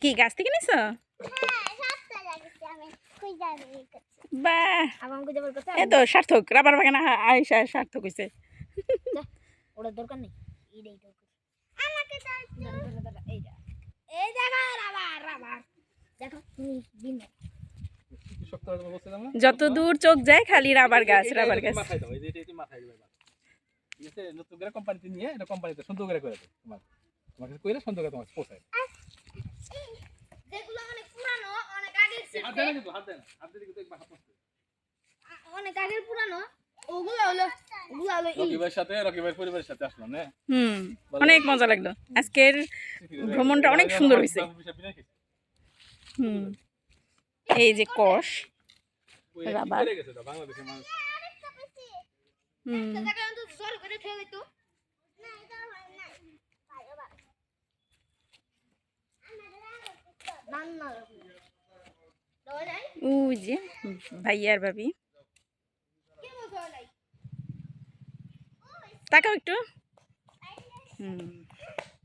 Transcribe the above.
কি গাছ থেকে নিছো? বাহ, এ তো সার্থক, রাবার বাগান আইসা সার্থক হইছে। ওটার দরকার নেই, এইটাই দরকার। আমাকে দাও এইটা, এই জায়গা রাবার রাবার দেখো তুমি দিন যত দূর চোখ যায় খালি রাবার গাছ রাবার গাছ। মাথায় দাও, এই যে এটা মাথায় দিবা। ঠিক আছে, নতুন করে কোম্পানিতে নিয়ে এটা কোম্পানিতে সুন্দর করে দাও। তোমাকে কইলে সুন্দর করে তোমাকে পোষায়। যেগুলো অনেক পুরানো, অনেক আগের ছিল, হাত দেন না, কিন্তু হাত দেন না, হাত দিলে কিন্তু একবার হাত নষ্ট। অনেক আগের পুরানো, ওগুলো হলো রকিবের পরিবারের সাথে আসলাম না। অনেক মজা লাগলো, আজকের ভ্রমণটা অনেক সুন্দর হয়েছে। এই যে কষ রাবার, বাংলাদেশের মানুষ ওই যে ভাইয়ার ভাবি, তাকাও একটু।